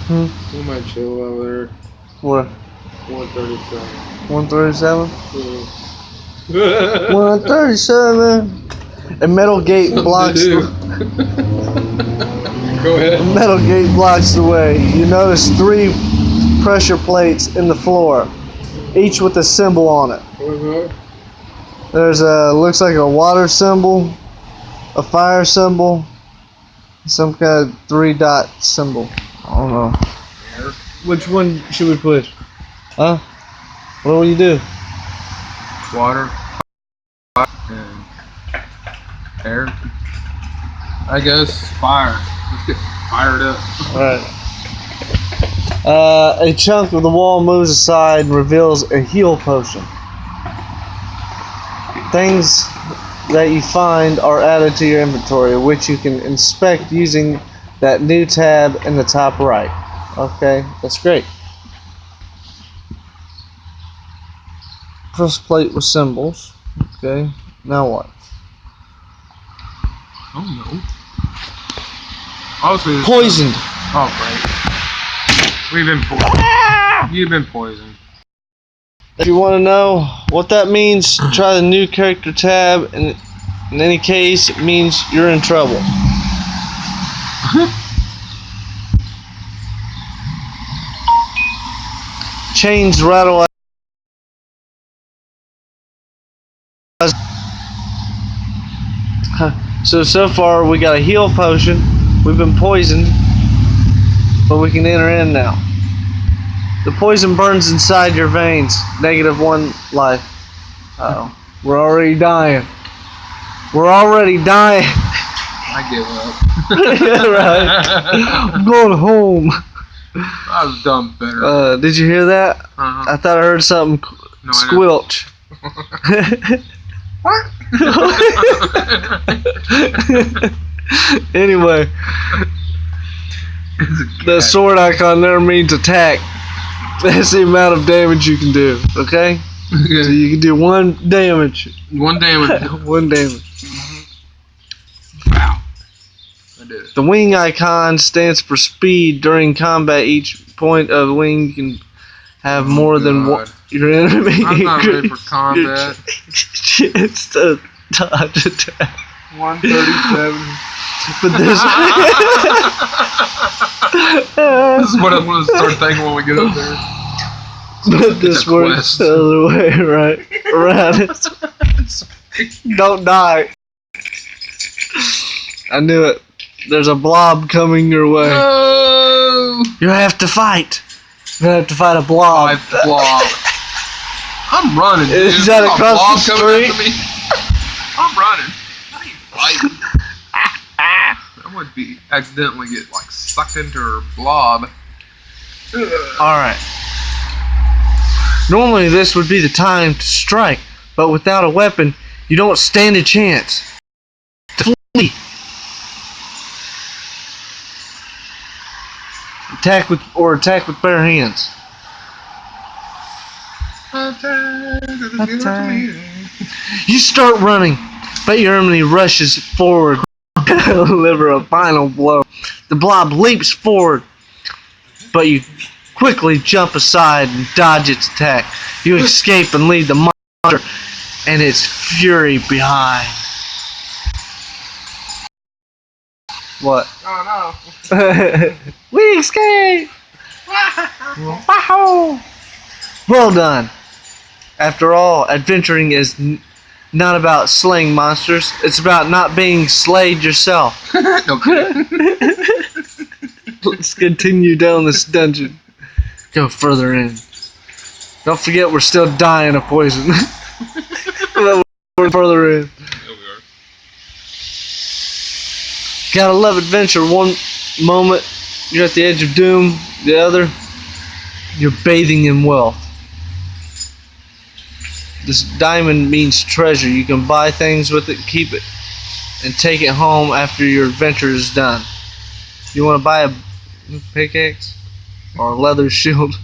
We might chill over there. What? 137. 137? Yeah. 137. And Metal Gate Something blocks to do. Go ahead. Metal Gate blocks the way. You notice 3 pressure plates in the floor, each with a symbol on it. There's a looks like a water symbol, a fire symbol, some kind of 3-dot symbol. I don't know. Which one should we push? Huh? What will you do? Water. And air. I guess fire. Let's get fired up. Alright. A chunk of the wall moves aside and reveals a heal potion. Things that you find are added to your inventory, which you can inspect using that new tab in the top right. Okay, that's great. Press plate with symbols. Okay, now what? I don't know. Obviously, Poisoned. Oh, great. You've been poisoned. If you want to know what that means, try the new character tab, and in any case, it means you're in trouble. Chains rattle. So far we got a heal potion. We've been poisoned, but we can enter in now. The poison burns inside your veins. -1 life. Uh-oh. We're already dying. We're already dying. I give up. Yeah, right. I'm going home. I was done better. Did you hear that? I thought I heard something squelch. Anyway, the sword icon there means attack. That's the amount of damage you can do. Okay? So you can do 1 damage. 1 damage. 1 damage. Wow. I did it. The wing icon stands for speed. During combat, each point of the wing can have more than one. Your enemy. I'm not ready for combat. Chance to dodge attack. 137. But this. This is what I'm going to start thinking when we get up there. But this works the other way, right? Around it. Don't die. I knew it. There's a blob coming your way. No! You have to fight. You have to fight a blob. Blob. I'm running. Dude. Is that across the street? I'm running. I ain't fighting. I would be accidentally get like sucked into her blob. Alright. Normally this would be the time to strike, but without a weapon, you don't stand a chance. Flee. Attack with bare hands. You start running, but your enemy rushes forward to deliver a final blow. The blob leaps forward, but you quickly jump aside and dodge its attack. You escape and leave the monster and its fury behind. What? Oh no. We escaped! Wow! Well done. After all, adventuring is not about slaying monsters. It's about not being slayed yourself. Okay. Let's continue down this dungeon. Go further in. Don't forget we're still dying of poison. We're further in. There we are. Gotta love adventure. One moment you're at the edge of doom, the other you're bathing in wealth. This diamond means treasure. You can buy things with it, keep it, and take it home after your adventure is done. You want to buy a pickaxe or a leather shield?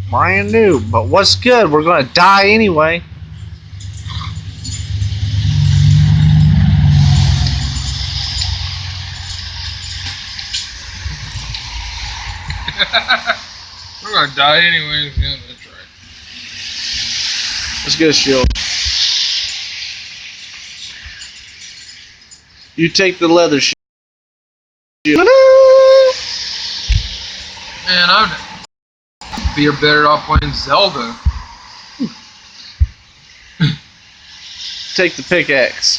Brand new, but what's good? We're gonna die anyway. We're gonna die anyways. Yeah, that's right. Let's get a shield. You take the leather shield. Man, I'd be better off playing Zelda. Take the pickaxe.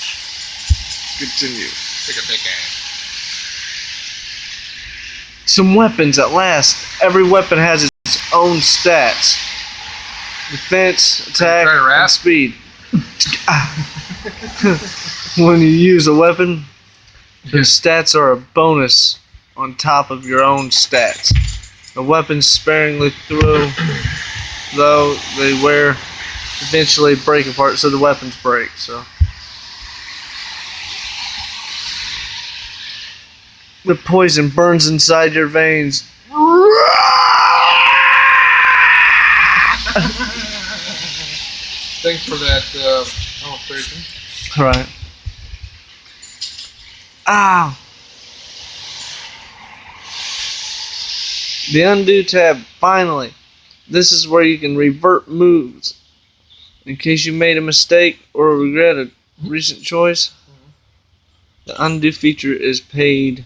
Continue. Take a pickaxe. Some weapons at last. Every weapon has its own stats. Defense, attack, and speed. When you use a weapon, the stats are a bonus on top of your own stats. The weapons sparingly throw, though they wear eventually break apart, so the weapons break. So the poison burns inside your veins. Thanks for that illustration. Right. Ow. The undo tab, finally. This is where you can revert moves. In case you made a mistake or regret a recent choice, the undo feature is paid,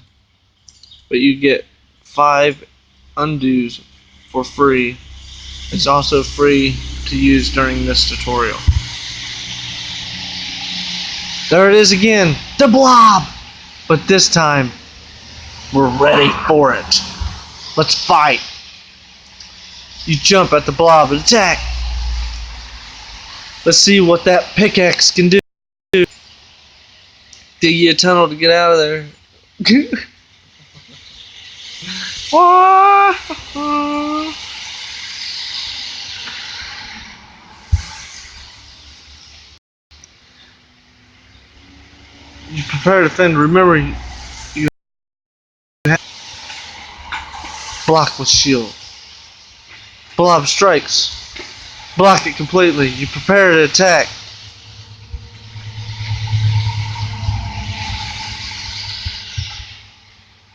but you get 5 undos for free. It's also free to use during this tutorial. There it is again, the blob! But this time, we're ready for it. Let's fight. You jump at the blob and attack. Let's see what that pickaxe can do. Dig you a tunnel to get out of there. You prepare to defend. Remember, you have block with shield. Blob strikes. Block it completely. You prepare to attack.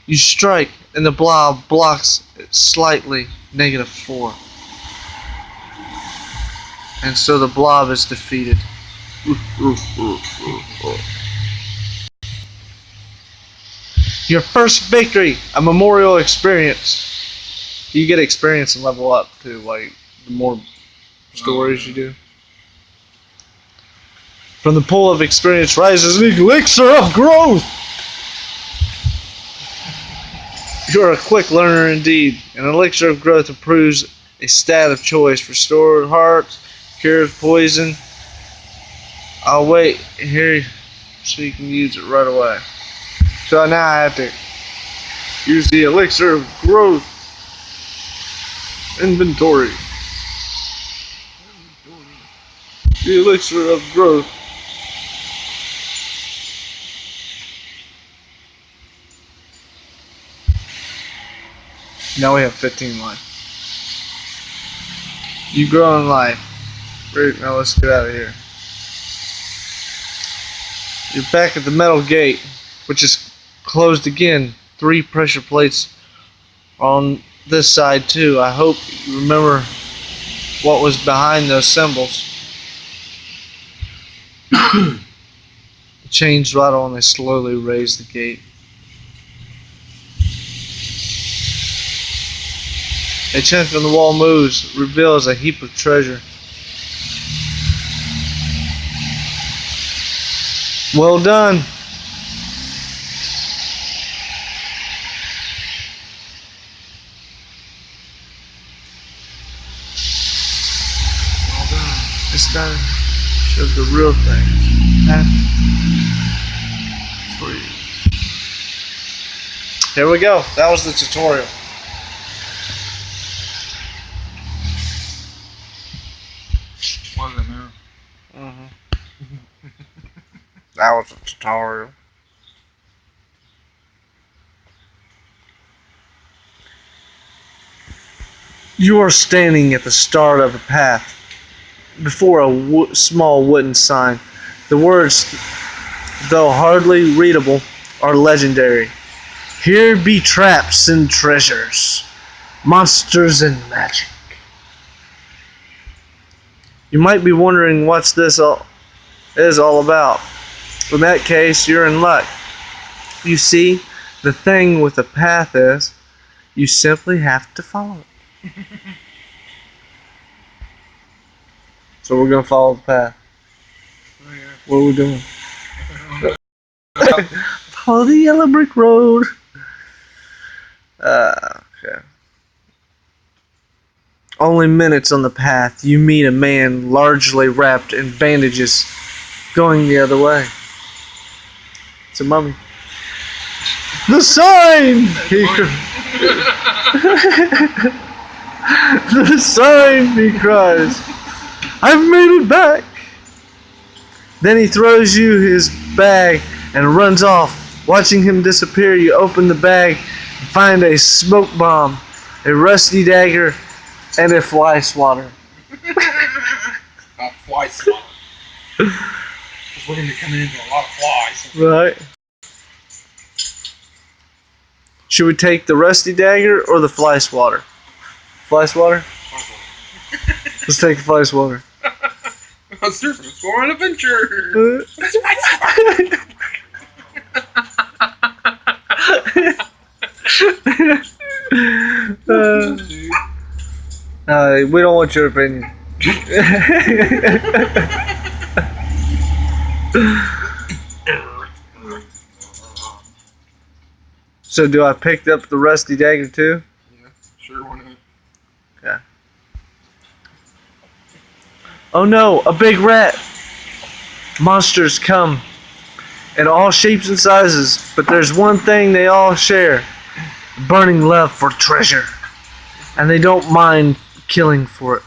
You strike, and the blob blocks it slightly, -4. And so the blob is defeated. Your first victory, a memorial experience. You get experience and level up too, like the more stories you do. From the pool of experience rises an elixir of growth. You're a quick learner indeed. An elixir of growth improves a stat of choice. Restores hearts, cures poison. I'll wait here so you can use it right away. So now I have to use the elixir of growth. Inventory. The elixir of growth. Now we have 15 life. You grow in life. Great, now let's get out of here. You're back at the metal gate, which is closed again. 3 pressure plates on this side too. I hope you remember what was behind those symbols. The chains rattle and they slowly raise the gate. A chunk on the wall moves, reveals a heap of treasure. Well done. Well done. This time shows the real thing. For you. Here we go. That was the tutorial. Wasn't it, man? That was a tutorial. You are standing at the start of a path before a small wooden sign. The words, though hardly readable, are legendary. Here be traps and treasures. Monsters and magic. You might be wondering what's this all about. In that case, you're in luck. You see, the thing with the path is, you simply have to follow it. So we're gonna follow the path. Oh, yeah. What are we doing? Follow the yellow brick road. Okay. Only minutes on the path, you meet a man largely wrapped in bandages, going the other way. It's a mummy. The sign! The sign, he cries. I've made it back. Then he throws you his bag and runs off. Watching him disappear, you open the bag and find a smoke bomb, a rusty dagger, and a fly swatter. A fly swatter. Because we're going to be coming into a lot of flies. Right. Should we take the rusty dagger or the fly swatter? Fly swatter? Let's take the fly swatter. Surface for an adventure. We don't want your opinion. So do I pick up the rusty dagger too? Yeah, sure, why not? Okay. Oh no, a big rat! Monsters come in all shapes and sizes, but there's one thing they all share: a burning love for treasure. And they don't mind killing for it.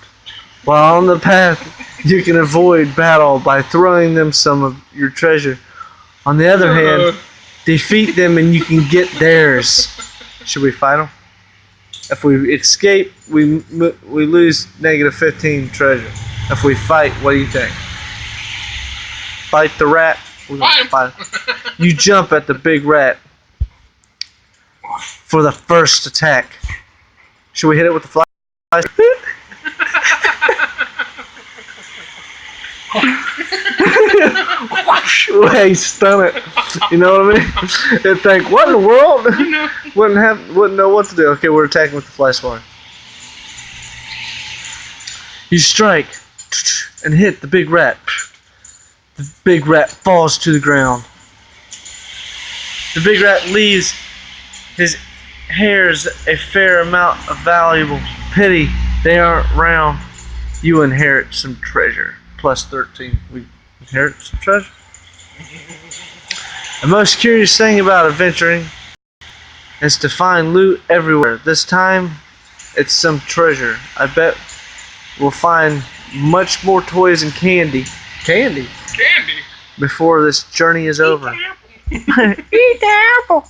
While on the path, you can avoid battle by throwing them some of your treasure. On the other hand, defeat them and you can get theirs. Should we fight them? If we escape, we lose -15 treasure. If we fight, what do you think? Fight the rat? We're gonna fight. You jump at the big rat for the first attack. Should we hit it with the fly? Hey, stun it. You know what I mean? It'd think, what in the world? Wouldn't know what to do. Okay, we're attacking with the fly swatter. You strike and hit the big rat. The big rat falls to the ground. The big rat leaves his hairs a fair amount of valuable. Pity they aren't round. You inherit some treasure. Plus 13. We inherit some treasure. The most curious thing about adventuring is to find loot everywhere. This time, it's some treasure. I bet we'll find much more toys and candy. Candy? Candy? Before this journey is over. Eat the apple.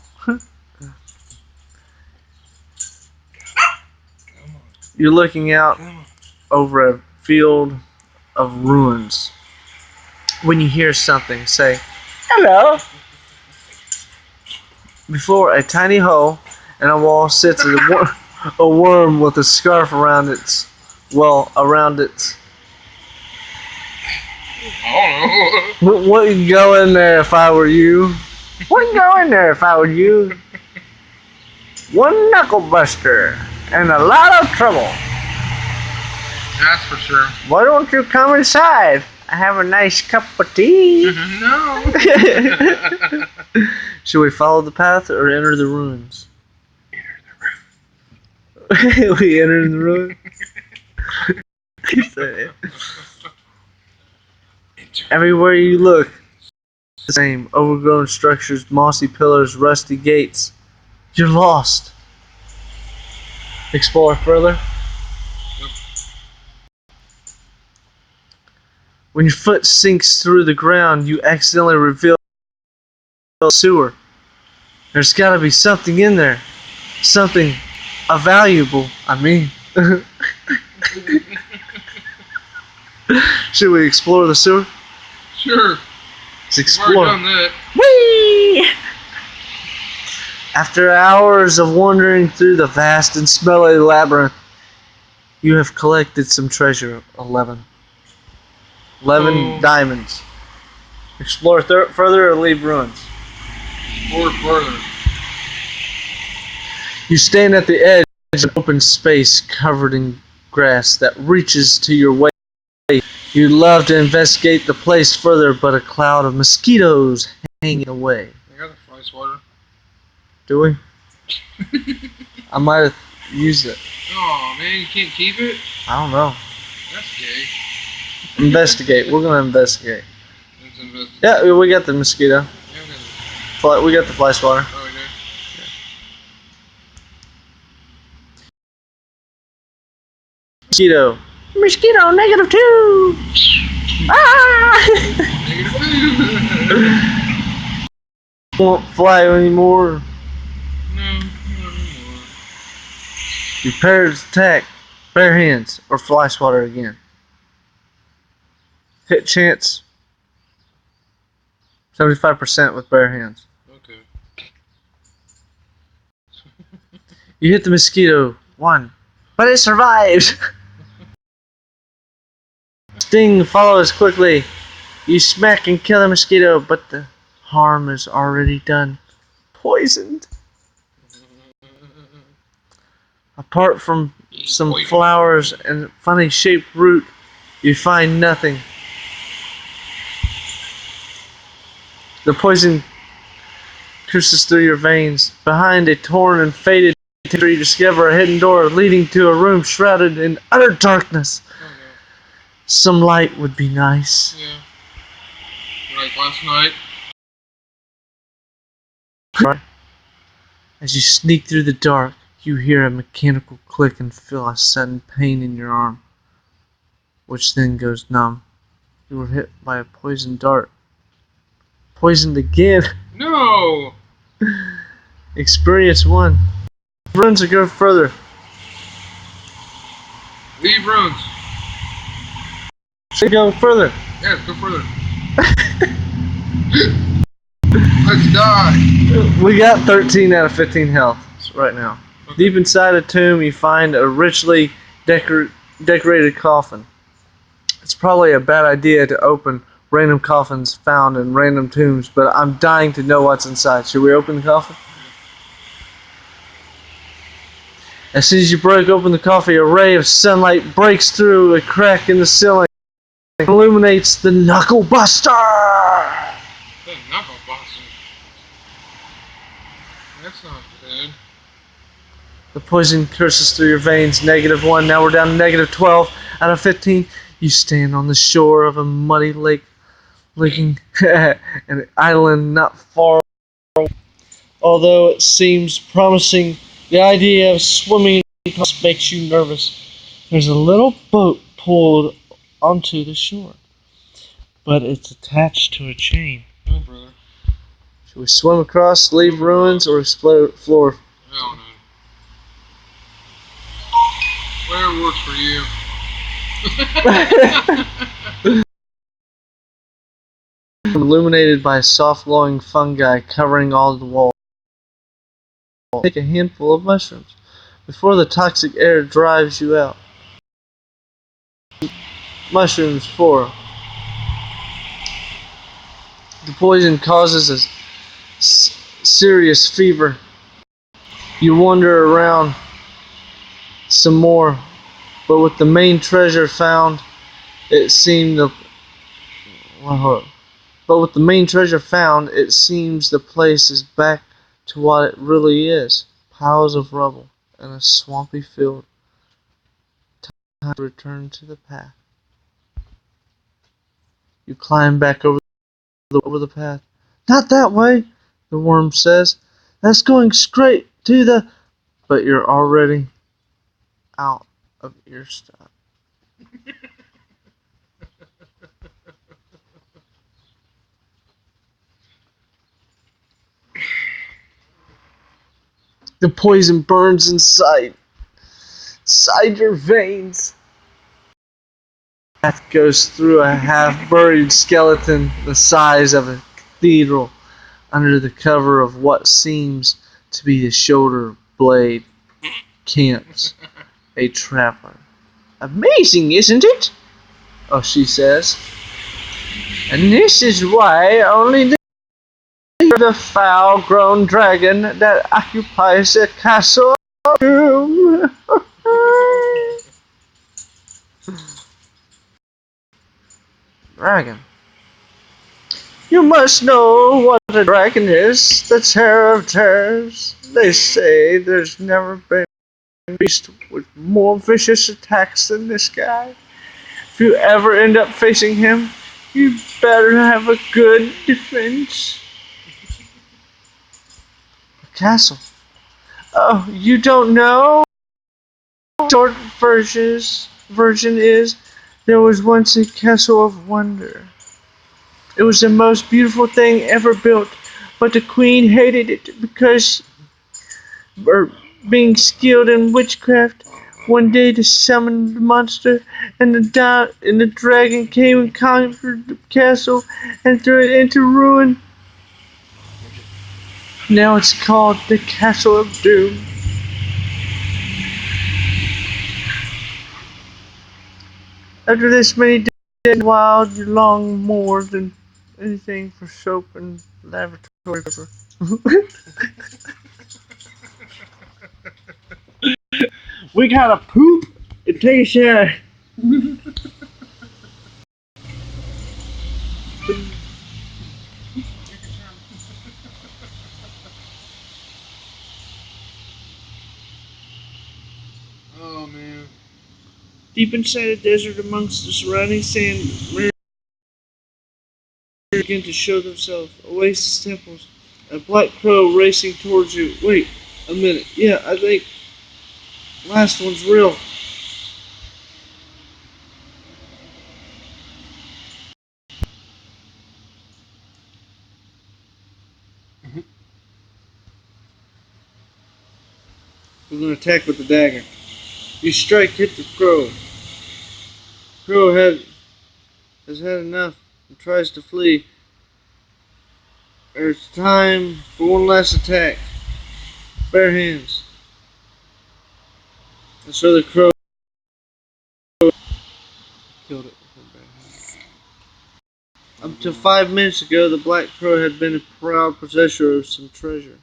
You're looking out over a field of ruins. When you hear something, say, hello. Before a tiny hole in a wall sits a worm with a scarf around its. I don't know. Wouldn't go in there if I were you. Wouldn't go in there if I were you. One knuckle buster and a lot of trouble. That's for sure. Why don't you come inside? I have a nice cup of tea. No. Should we follow the path or enter the ruins? Enter the room. We enter the ruins. Everywhere you look, the same overgrown structures, mossy pillars, rusty gates. You're lost. Explore further. When your foot sinks through the ground, you accidentally reveal a sewer. There's got to be something in there. Something valuable, I mean. Should we explore the sewer? Sure. Let's explore. We've already done that. Whee! After hours of wandering through the vast and smelly labyrinth, you have collected some treasure. 11 diamonds. Explore further or leave ruins. Or further. You stand at the edge of an open space covered in grass that reaches to your waist. You'd love to investigate the place further, but a cloud of mosquitoes hanging away. I got the fly swatter. Do we? I might have used it. Oh man, you can't keep it? I don't know. That's gay. Investigate. We're gonna investigate. Let's investigate. Yeah, we got the mosquito. Yeah, We got the fly swatter. oh, we do. Mosquito. Mosquito, -2. Ah! Negative 2. Won't fly anymore. No, not anymore. Your parents attack. Bare hands or fly swatter again. Hit chance 75% with bare hands. Okay. You hit the mosquito 1, but it survives. Sting follows quickly. You smack and kill the mosquito, but the harm is already done. Poisoned. Apart from some flowers and funny shaped root, you find nothing. The poison curses through your veins. Behind a torn and faded tree, you discover a hidden door leading to a room shrouded in utter darkness. Okay. Some light would be nice. Yeah. Like last night. As you sneak through the dark, you hear a mechanical click and feel a sudden pain in your arm, which then goes numb. You were hit by a poison dart. Poisoned again. No! Experience 1. Runs or go further. Leave runes. So go further. Yeah, let's go further. Let's die. We got 13 out of 15 health right now. Okay. Deep inside a tomb, you find a richly decorated coffin. It's probably a bad idea to open random coffins found in random tombs, but I'm dying to know what's inside. Should we open the coffin? As soon as you break open the coffin, a ray of sunlight breaks through a crack in the ceiling and illuminates the Knuckle Buster! The Knuckle Buster. That's not good. The poison curses through your veins. -1. Now we're down to -12 out of 15. You stand on the shore of a muddy lake, looking at an island not far away. Although it seems promising, the idea of swimming across makes you nervous. There's a little boat pulled onto the shore, but it's attached to a chain. Oh, brother. Should we swim across, leave ruins, or explore? Hell no. Whatever works for you. Illuminated by soft glowing fungi covering all the walls. Take a handful of mushrooms before the toxic air drives you out. Mushrooms 4. The poison causes a serious fever. You wander around some more, but with the main treasure found, it seems the place is back to what it really is: piles of rubble and a swampy field. Time to return to the path. You climb back over the path. Not that way, the worm says. That's going straight to the... But you're already out of earshot. The poison burns inside your veins. The path goes through a half-buried skeleton the size of a cathedral under the cover of what seems to be his shoulder blade, camps a traveler. Amazing, isn't it? Oh, she says. And this is why only the foul-grown dragon that occupies the castle of doom. Dragon. You must know what a dragon is, the terror of terrors. They say there's never been a beast with more vicious attacks than this guy. If you ever end up facing him, you better have a good defense. A castle. Oh, you don't know? Short version is there was once a castle of wonder. It was the most beautiful thing ever built, but the queen hated it because being skilled in witchcraft. One day they summoned the monster, and the dragon came and conquered the castle and threw it into ruin. Now it's called the Castle of Doom. After this many days wild, you long more than anything for soap and lavatory paper. We gotta poop and take a shower. Oh man. Deep inside the desert, amongst the surrounding sand, mirrors begin to show themselves. Oasis temples. A black crow racing towards you. Wait a minute. Yeah, I think last one's real. We're gonna attack with the dagger. You strike, hit the crow. Crow has had enough and tries to flee. There's time for one last attack. Bare hands. And so the crow killed it with her bare hands. Up to 5 minutes ago, the black crow had been a proud possessor of some treasure.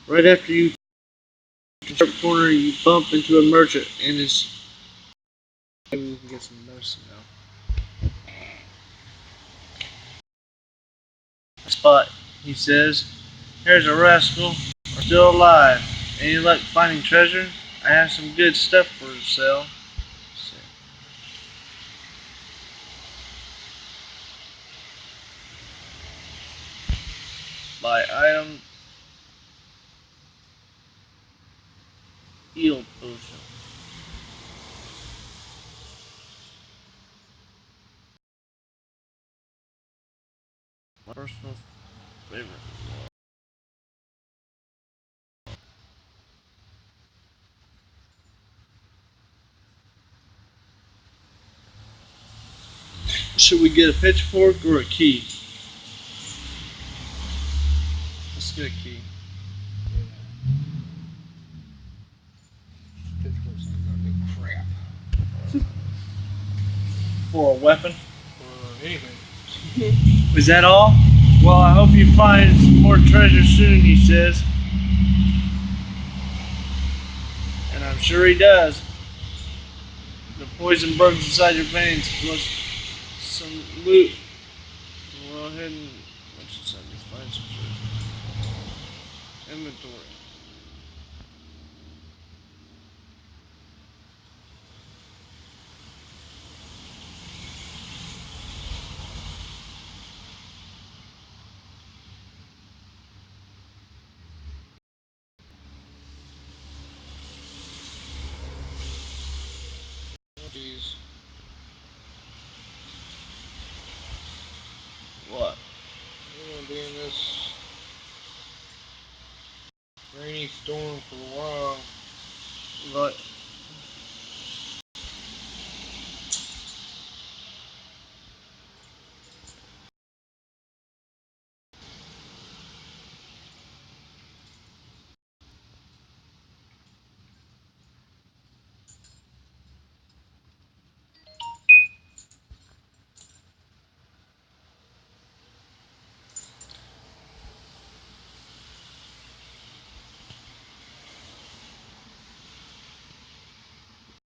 Right after you turn the corner, you bump into a merchant and his. Maybe we can get some medicine now. Spot, he says. Here's a rascal, still alive. Any luck finding treasure? I have some good stuff for sale. Buy item. Eel potion. My personal favorite. Should we get a pitchfork or a key? Let's get a key. Pitchforks ain't gonna do crap. For a weapon? For anything. Is that all? Well, I hope you find some more treasure soon, he says. And I'm sure he does. The poison burns inside your veins plus some loot. We'll go ahead and what's inside this? Find some treasure. Inventory. Jeez. What? We're gonna be in this rainy storm for a while. What?